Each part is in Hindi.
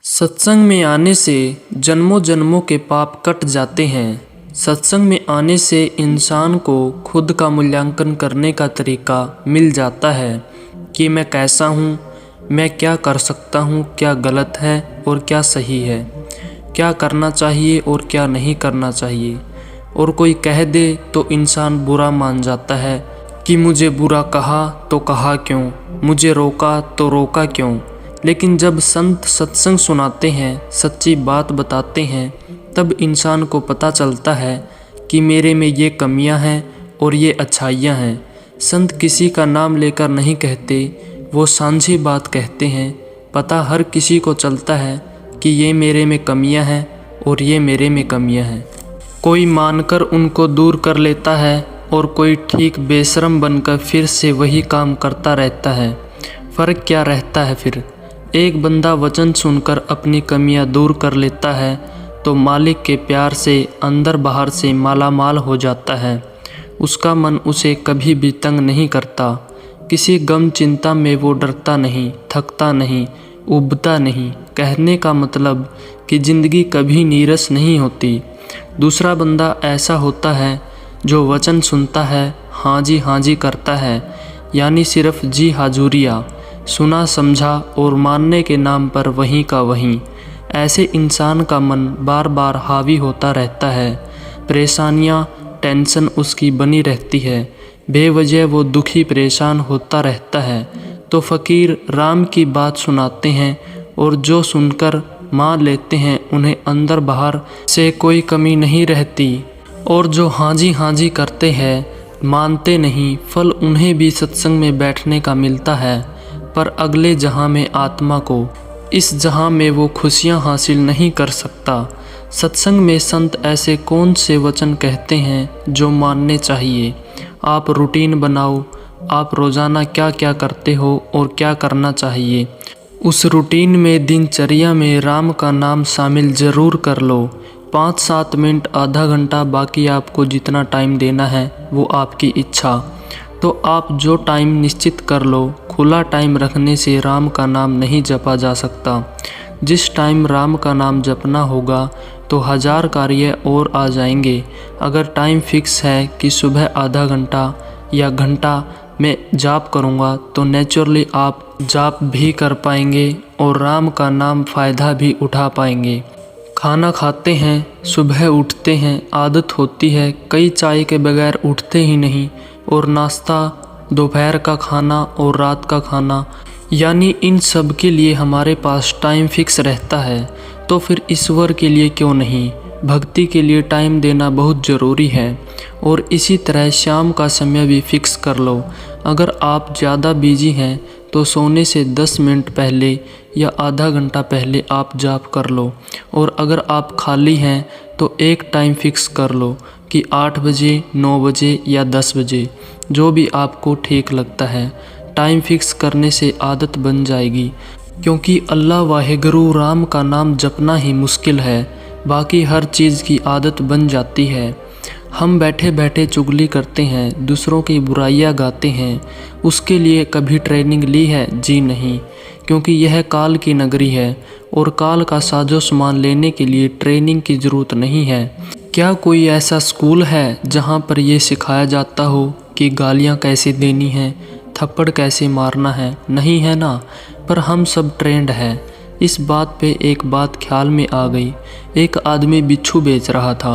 सत्संग में आने से जन्मों जन्मों के पाप कट जाते हैं। सत्संग में आने से इंसान को खुद का मूल्यांकन करने का तरीका मिल जाता है कि मैं कैसा हूँ, मैं क्या कर सकता हूँ, क्या गलत है और क्या सही है, क्या करना चाहिए और क्या नहीं करना चाहिए। और कोई कह दे तो इंसान बुरा मान जाता है कि मुझे बुरा कहा तो कहा क्यों, मुझे रोका तो रोका क्यों। लेकिन जब संत सत्संग सुनाते हैं, सच्ची बात बताते हैं, तब इंसान को पता चलता है कि मेरे में ये कमियां हैं और ये अच्छाइयां हैं। संत किसी का नाम लेकर नहीं कहते, वो सांझी बात कहते हैं। पता हर किसी को चलता है कि ये मेरे में कमियां हैं और ये मेरे में कमियां हैं। कोई मानकर उनको दूर कर लेता है और कोई ठीक बेशरम बनकर फिर से वही काम करता रहता है। फ़र्क क्या रहता है फिर? एक बंदा वचन सुनकर अपनी कमियां दूर कर लेता है तो मालिक के प्यार से अंदर बाहर से मालामाल हो जाता है। उसका मन उसे कभी भी तंग नहीं करता। किसी गम चिंता में वो डरता नहीं, थकता नहीं, उबता नहीं। कहने का मतलब कि ज़िंदगी कभी नीरस नहीं होती। दूसरा बंदा ऐसा होता है जो वचन सुनता है, हाँ जी करता है, यानी सिर्फ जी हाजुरिया, सुना समझा और मानने के नाम पर वहीं का वहीं। ऐसे इंसान का मन बार बार हावी होता रहता है। परेशानियाँ, टेंशन उसकी बनी रहती है। बेवजह वो दुखी परेशान होता रहता है। तो फ़कीर राम की बात सुनाते हैं और जो सुनकर मान लेते हैं उन्हें अंदर बाहर से कोई कमी नहीं रहती। और जो हाँ जी करते हैं, मानते नहीं, फल उन्हें भी सत्संग में बैठने का मिलता है, पर अगले जहाँ में आत्मा को, इस जहाँ में वो खुशियाँ हासिल नहीं कर सकता। सत्संग में संत ऐसे कौन से वचन कहते हैं जो मानने चाहिए। आप रूटीन बनाओ, आप रोज़ाना क्या क्या करते हो और क्या करना चाहिए। उस रूटीन में, दिनचर्या में राम का नाम शामिल ज़रूर कर लो। 5-7 मिनट, आधा घंटा, बाकी आपको जितना टाइम देना है वो आपकी इच्छा। तो आप जो टाइम निश्चित कर लो। खुला टाइम रखने से राम का नाम नहीं जपा जा सकता। जिस टाइम राम का नाम जपना होगा तो 1000 कार्य और आ जाएंगे। अगर टाइम फिक्स है कि सुबह आधा घंटा या घंटा मैं जाप करूँगा तो नेचुरली आप जाप भी कर पाएंगे और राम का नाम फ़ायदा भी उठा पाएंगे। खाना खाते हैं, सुबह उठते हैं, आदत होती है कई चाय के बगैर उठते ही नहीं, और नाश्ता, दोपहर का खाना और रात का खाना, यानी इन सब के लिए हमारे पास टाइम फिक्स रहता है। तो फिर ईश्वर के लिए क्यों नहीं? भक्ति के लिए टाइम देना बहुत ज़रूरी है। और इसी तरह शाम का समय भी फिक्स कर लो। अगर आप ज़्यादा बिजी हैं तो सोने से 10 मिनट पहले या आधा घंटा पहले आप जाप कर लो। और अगर आप खाली हैं तो एक टाइम फिक्स कर लो कि 8 बजे, 9 बजे या 10 बजे, जो भी आपको ठीक लगता है। टाइम फिक्स करने से आदत बन जाएगी, क्योंकि अल्लाह वाहेगुरु राम का नाम जपना ही मुश्किल है, बाकी हर चीज़ की आदत बन जाती है। हम बैठे बैठे चुगली करते हैं, दूसरों की बुराइयां गाते हैं। उसके लिए कभी ट्रेनिंग ली है? जी नहीं, क्योंकि यह काल की नगरी है और काल का साजो सामान लेने के लिए ट्रेनिंग की ज़रूरत नहीं है। क्या कोई ऐसा स्कूल है जहाँ पर यह सिखाया जाता हो कि गालियाँ कैसे देनी हैं, थप्पड़ कैसे मारना है? नहीं है ना। पर हम सब ट्रेंड है। इस बात पे एक बात ख्याल में आ गई। एक आदमी बिच्छू बेच रहा था।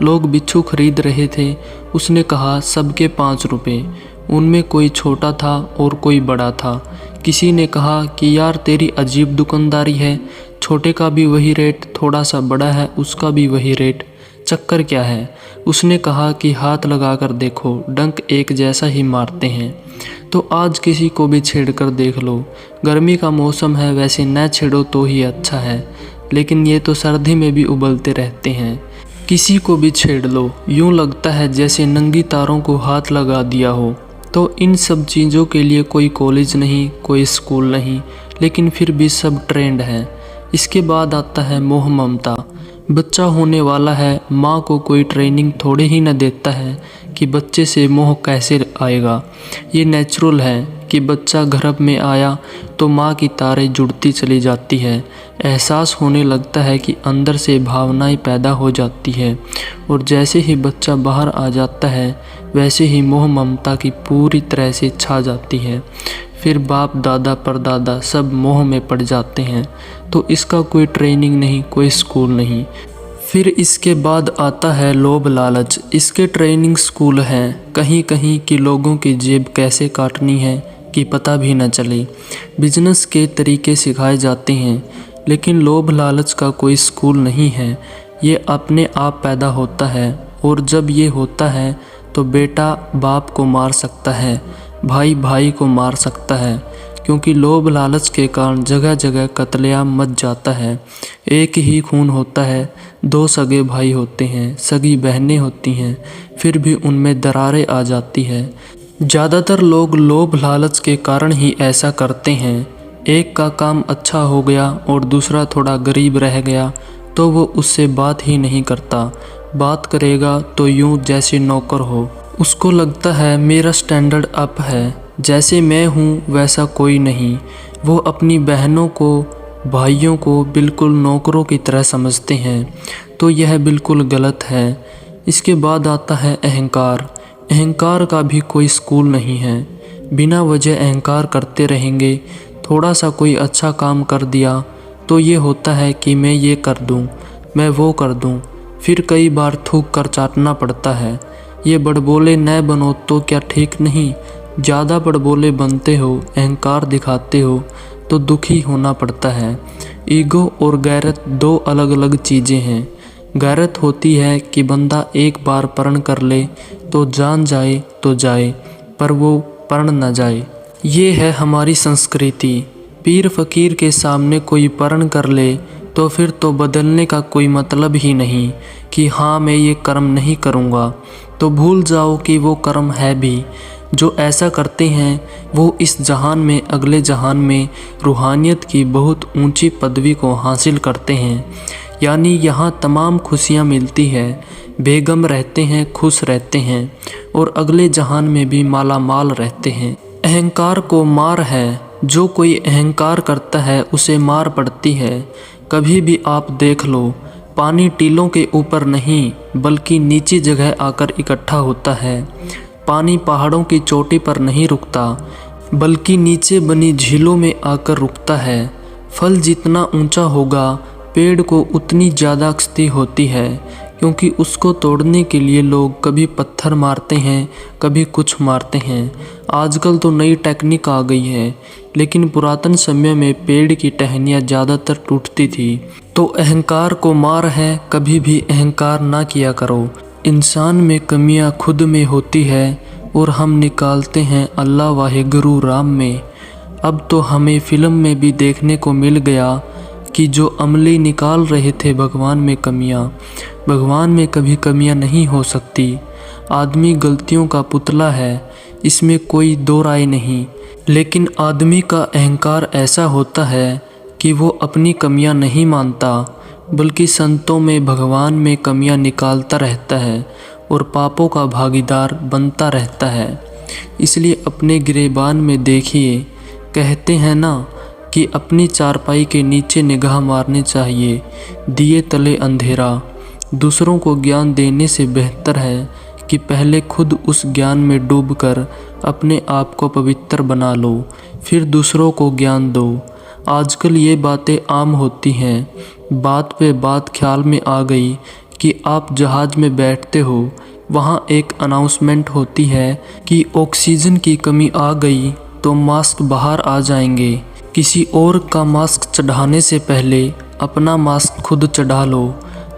लोग बिच्छू खरीद रहे थे। उसने कहा सबके 5 रुपये। उनमें कोई छोटा था और कोई बड़ा था। किसी ने कहा कि यार तेरी अजीब दुकानदारी है, छोटे का भी वही रेट, थोड़ा सा बड़ा है उसका भी वही रेट, चक्कर क्या है? उसने कहा कि हाथ लगाकर देखो, डंक एक जैसा ही मारते हैं। तो आज किसी को भी छेड़ कर देख लो। गर्मी का मौसम है, वैसे न छेड़ो तो ही अच्छा है, लेकिन ये तो सर्दी में भी उबलते रहते हैं। किसी को भी छेड़ लो, यूँ लगता है जैसे नंगी तारों को हाथ लगा दिया हो। तो इन सब चीज़ों के लिए कोई कॉलेज नहीं, कोई स्कूल नहीं, लेकिन फिर भी सब ट्रेंड है। इसके बाद आता है मोह ममता। बच्चा होने वाला है, माँ को कोई ट्रेनिंग थोड़े ही न देता है कि बच्चे से मोह कैसे आएगा। ये नेचुरल है कि बच्चा गर्भ में आया तो माँ की तारें जुड़ती चली जाती है। एहसास होने लगता है कि अंदर से भावनाएं पैदा हो जाती है और जैसे ही बच्चा बाहर आ जाता है वैसे ही मोह ममता की पूरी तरह से छा जाती है। फिर बाप दादा परदादा सब मोह में पड़ जाते हैं। तो इसका कोई ट्रेनिंग नहीं, कोई स्कूल नहीं। फिर इसके बाद आता है लोभ लालच। इसके ट्रेनिंग स्कूल हैं कहीं कहीं कि लोगों की जेब कैसे काटनी है कि पता भी न चले। बिजनेस के तरीके सिखाए जाते हैं, लेकिन लोभ लालच का कोई स्कूल नहीं है। ये अपने आप पैदा होता है और जब ये होता है तो बेटा बाप को मार सकता है, भाई भाई को मार सकता है, क्योंकि लोभ लालच के कारण जगह जगह कत्लेआम मच जाता है। एक ही खून होता है, दो सगे भाई होते हैं, सगी बहनें होती हैं, फिर भी उनमें दरारें आ जाती है। ज़्यादातर लोग लोभ लालच के कारण ही ऐसा करते हैं। एक का काम अच्छा हो गया और दूसरा थोड़ा गरीब रह गया तो वो उससे बात ही नहीं करता। बात करेगा तो यूं जैसे नौकर हो। उसको लगता है मेरा स्टैंडर्ड अप है, जैसे मैं हूँ वैसा कोई नहीं। वो अपनी बहनों को भाइयों को बिल्कुल नौकरों की तरह समझते हैं, तो यह बिल्कुल गलत है। इसके बाद आता है अहंकार। अहंकार का भी कोई स्कूल नहीं है। बिना वजह अहंकार करते रहेंगे। थोड़ा सा कोई अच्छा काम कर दिया तो ये होता है कि मैं ये कर दूँ, मैं वो कर दूँ, फिर कई बार थूक कर चाटना पड़ता है। ये बड़बोले न बनो तो क्या ठीक नहीं? ज़्यादा बड़बोले बनते हो, अहंकार दिखाते हो तो दुखी होना पड़ता है। ईगो और गैरत दो अलग अलग चीज़ें हैं। गैरत होती है कि बंदा एक बार प्रण कर ले तो जान जाए तो जाए, पर वो प्रण न जाए। ये है हमारी संस्कृति। पीर फकीर के सामने कोई प्रण कर ले तो फिर तो बदलने का कोई मतलब ही नहीं कि हाँ मैं ये कर्म नहीं करूँगा। तो भूल जाओ कि वो कर्म है भी। जो ऐसा करते हैं वो इस जहान में अगले जहान में रूहानियत की बहुत ऊंची पदवी को हासिल करते हैं। यानी यहाँ तमाम खुशियाँ मिलती है, बेगम रहते हैं, खुश रहते हैं और अगले जहान में भी माला माल रहते हैं। अहंकार को मार है। जो कोई अहंकार करता है उसे मार पड़ती है। कभी भी आप देख लो, पानी टीलों के ऊपर नहीं बल्कि नीची जगह आकर इकट्ठा होता है। पानी पहाड़ों की चोटी पर नहीं रुकता बल्कि नीचे बनी झीलों में आकर रुकता है। फल जितना ऊंचा होगा पेड़ को उतनी ज़्यादा क्षति होती है, क्योंकि उसको तोड़ने के लिए लोग कभी पत्थर मारते हैं, कभी कुछ मारते हैं। आजकल तो नई टेक्निक आ गई है, लेकिन पुरातन समय में पेड़ की टहनियाँ ज़्यादातर टूटती थी। तो अहंकार को मार है, कभी भी अहंकार ना किया करो। इंसान में कमियां खुद में होती है और हम निकालते हैं अल्लाह वाहिगुरु राम में। अब तो हमें फिल्म में भी देखने को मिल गया कि जो अमली निकाल रहे थे भगवान में कमियां, भगवान में कभी कमियां नहीं हो सकती। आदमी गलतियों का पुतला है, इसमें कोई दो राय नहीं। लेकिन आदमी का अहंकार ऐसा होता है कि वो अपनी कमियां नहीं मानता बल्कि संतों में भगवान में कमियां निकालता रहता है और पापों का भागीदार बनता रहता है। इसलिए अपने गिरेबान में देखिए, कहते हैं ना कि अपनी चारपाई के नीचे निगाह मारनी चाहिए, दिए तले अंधेरा। दूसरों को ज्ञान देने से बेहतर है कि पहले खुद उस ज्ञान में डूबकर अपने आप को पवित्र बना लो, फिर दूसरों को ज्ञान दो। आजकल ये बातें आम होती हैं। बात पे बात ख्याल में आ गई कि आप जहाज़ में बैठते हो, वहाँ एक अनाउंसमेंट होती है कि ऑक्सीजन की कमी आ गई तो मास्क बाहर आ जाएंगे। किसी और का मास्क चढ़ाने से पहले अपना मास्क खुद चढ़ा लो।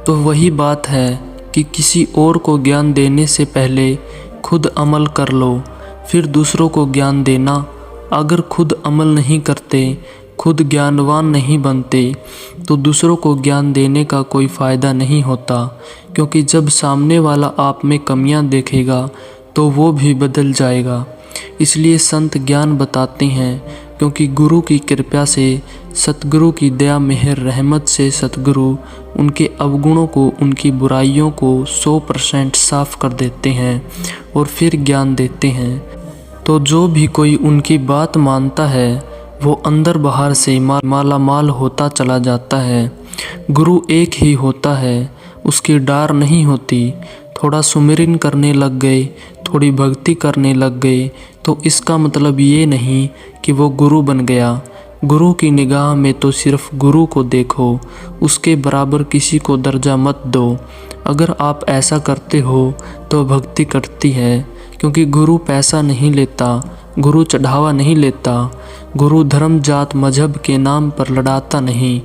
तो वही बात है कि किसी और को ज्ञान देने से पहले खुद अमल कर लो, फिर दूसरों को ज्ञान देना। अगर खुद अमल नहीं करते, खुद ज्ञानवान नहीं बनते, तो दूसरों को ज्ञान देने का कोई फ़ायदा नहीं होता, क्योंकि जब सामने वाला आप में कमियां देखेगा तो वो भी बदल जाएगा। इसलिए संत ज्ञान बताते हैं, क्योंकि गुरु की कृपा से, सतगुरु की दया मेहर रहमत से सतगुरु उनके अवगुणों को, उनकी बुराइयों को 100% साफ कर देते हैं और फिर ज्ञान देते हैं। तो जो भी कोई उनकी बात मानता है वो अंदर बाहर से माला माल होता चला जाता है। गुरु एक ही होता है, उसकी डार नहीं होती। थोड़ा सुमिरन करने लग गए, थोड़ी भक्ति करने लग गए तो इसका मतलब ये नहीं कि वो गुरु बन गया। गुरु की निगाह में तो सिर्फ गुरु को देखो, उसके बराबर किसी को दर्जा मत दो। अगर आप ऐसा करते हो तो भक्ति कटती है, क्योंकि गुरु पैसा नहीं लेता, गुरु चढ़ावा नहीं लेता, गुरु धर्म जात मजहब के नाम पर लड़ाता नहीं,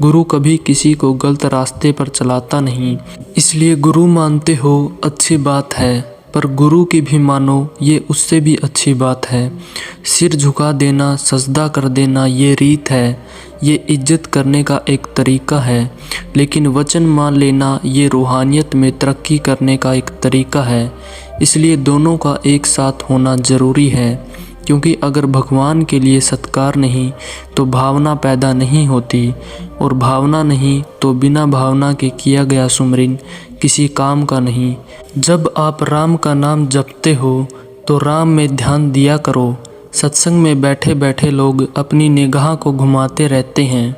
गुरु कभी किसी को गलत रास्ते पर चलाता नहीं। इसलिए गुरु मानते हो अच्छी बात है, पर गुरु की भी मानो ये उससे भी अच्छी बात है। सिर झुका देना, सजदा कर देना ये रीत है, ये इज्जत करने का एक तरीका है। लेकिन वचन मान लेना ये रूहानियत में तरक्की करने का एक तरीका है। इसलिए दोनों का एक साथ होना ज़रूरी है, क्योंकि अगर भगवान के लिए सत्कार नहीं तो भावना पैदा नहीं होती, और भावना नहीं तो बिना भावना के किया गया सुमरन किसी काम का नहीं। जब आप राम का नाम जपते हो तो राम में ध्यान दिया करो। सत्संग में बैठे बैठे लोग अपनी निगाह को घुमाते रहते हैं।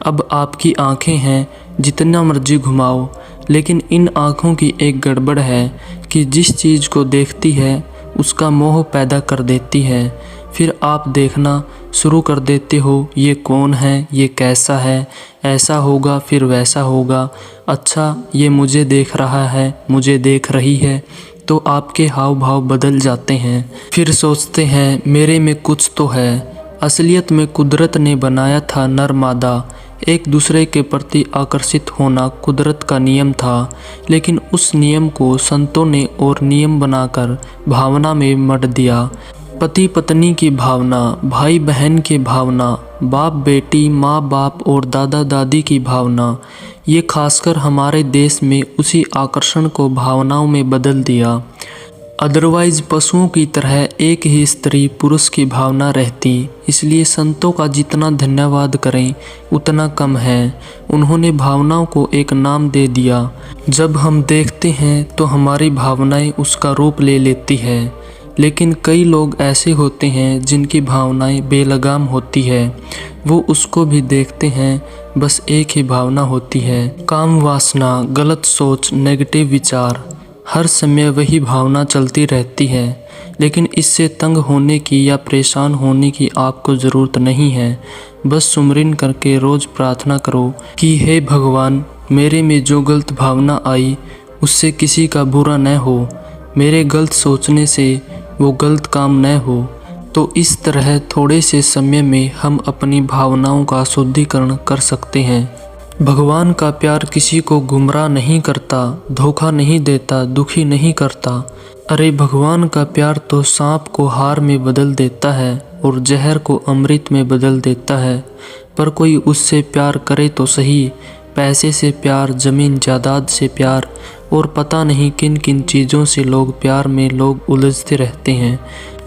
अब आपकी आंखें हैं, जितना मर्जी घुमाओ, लेकिन इन आँखों की एक गड़बड़ है कि जिस चीज़ को देखती है उसका मोह पैदा कर देती है। फिर आप देखना शुरू कर देते हो, ये कौन है, ये कैसा है, ऐसा होगा फिर वैसा होगा, अच्छा ये मुझे देख रहा है, मुझे देख रही है। तो आपके हाव भाव बदल जाते हैं। फिर सोचते हैं मेरे में कुछ तो है। असलियत में कुदरत ने बनाया था नर मादा, एक दूसरे के प्रति आकर्षित होना कुदरत का नियम था, लेकिन उस नियम को संतों ने और नियम बनाकर भावना में मढ़ दिया। पति पत्नी की भावना, भाई बहन की भावना, बाप बेटी, माँ बाप और दादा दादी की भावना, ये खासकर हमारे देश में उसी आकर्षण को भावनाओं में बदल दिया। अदरवाइज पशुओं की तरह एक ही स्त्री पुरुष की भावना रहती। इसलिए संतों का जितना धन्यवाद करें उतना कम है। उन्होंने भावनाओं को एक नाम दे दिया। जब हम देखते हैं तो हमारी भावनाएं उसका रूप ले लेती है। लेकिन कई लोग ऐसे होते हैं जिनकी भावनाएं बेलगाम होती है। वो उसको भी देखते हैं, बस एक ही भावना होती है, काम वासना, गलत सोच, नेगेटिव विचार। हर समय वही भावना चलती रहती है। लेकिन इससे तंग होने की या परेशान होने की आपको ज़रूरत नहीं है। बस सुमरन करके रोज़ प्रार्थना करो कि हे भगवान, मेरे में जो गलत भावना आई उससे किसी का बुरा न हो, मेरे गलत सोचने से वो गलत काम न हो। तो इस तरह थोड़े से समय में हम अपनी भावनाओं का शुद्धिकरण कर सकते हैं। भगवान का प्यार किसी को गुमराह नहीं करता, धोखा नहीं देता, दुखी नहीं करता। अरे भगवान का प्यार तो सांप को हार में बदल देता है और जहर को अमृत में बदल देता है। पर कोई उससे प्यार करे तो सही, पैसे से प्यार, ज़मीन जायदाद से प्यार और पता नहीं किन किन चीज़ों से लोग उलझते रहते हैं।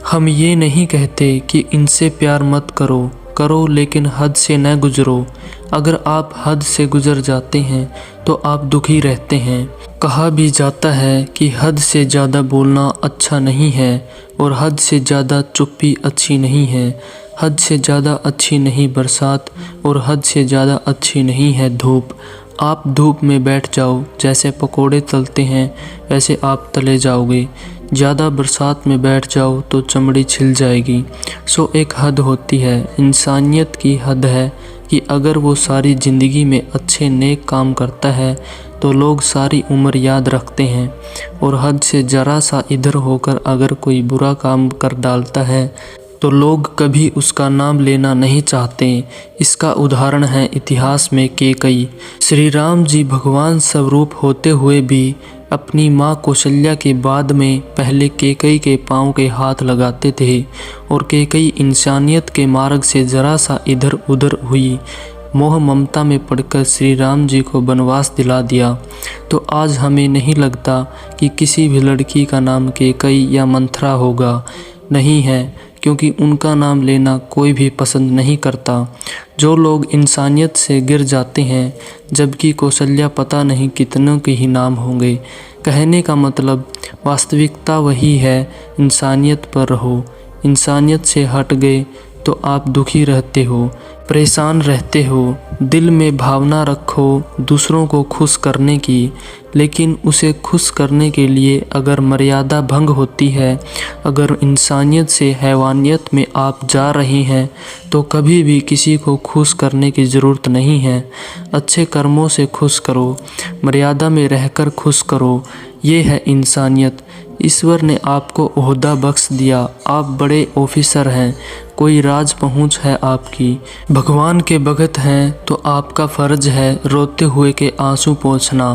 हम ये नहीं कहते कि इनसे प्यार मत करो, करो लेकिन हद से न गुजरो। अगर आप हद से गुजर जाते हैं तो आप दुखी रहते हैं। कहा भी जाता है कि हद से ज़्यादा बोलना अच्छा नहीं है और हद से ज़्यादा चुप्पी अच्छी नहीं है। हद से ज़्यादा अच्छी नहीं बरसात और हद से ज़्यादा अच्छी नहीं है धूप। आप धूप में बैठ जाओ, जैसे पकोड़े तलते हैं वैसे आप तले जाओगे। ज़्यादा बरसात में बैठ जाओ तो चमड़ी छिल जाएगी। सो एक हद होती है। इंसानियत की हद है कि अगर वो सारी ज़िंदगी में अच्छे नेक काम करता है तो लोग सारी उम्र याद रखते हैं, और हद से ज़रा सा इधर होकर अगर कोई बुरा काम कर डालता है तो लोग कभी उसका नाम लेना नहीं चाहते। इसका उदाहरण है इतिहास में कैकेयी। श्री राम जी भगवान स्वरूप होते हुए भी अपनी माँ कौशल्या के बाद में पहले कैकेयी के पाँव के हाथ लगाते थे, और कैकेयी इंसानियत के मार्ग से ज़रा सा इधर उधर हुई, मोह ममता में पड़कर श्री राम जी को वनवास दिला दिया। तो आज हमें नहीं लगता कि किसी भी लड़की का नाम कैकेयी या मंथरा होगा। नहीं है, क्योंकि उनका नाम लेना कोई भी पसंद नहीं करता। जो लोग इंसानियत से गिर जाते हैं, जबकि कौशल्या पता नहीं कितनों के ही नाम होंगे। कहने का मतलब वास्तविकता वही है, इंसानियत पर रहो। इंसानियत से हट गए तो आप दुखी रहते हो, परेशान रहते हो। दिल में भावना रखो दूसरों को खुश करने की, लेकिन उसे खुश करने के लिए अगर मर्यादा भंग होती है, अगर इंसानियत से हैवानियत में आप जा रहे हैं, तो कभी भी किसी को खुश करने की ज़रूरत नहीं है। अच्छे कर्मों से खुश करो, मर्यादा में रहकर खुश करो, ये है इंसानियत। ईश्वर ने आपको ओहदा बख्श दिया, आप बड़े ऑफिसर हैं, कोई राज पहुँच है आपकी, भगवान के भगत हैं, तो आपका फ़र्ज है रोते हुए के आंसू पोंछना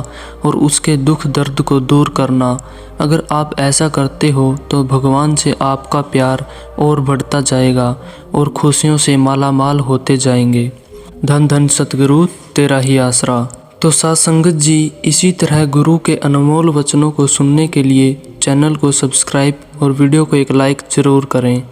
और उसके दुख दर्द को दूर करना। अगर आप ऐसा करते हो तो भगवान से आपका प्यार और बढ़ता जाएगा और खुशियों से मालामाल होते जाएंगे। धन धन सतगुरु तेरा ही आसरा। तो साथ संगत जी, इसी तरह गुरु के अनमोल वचनों को सुनने के लिए चैनल को सब्सक्राइब और वीडियो को एक लाइक ज़रूर करें।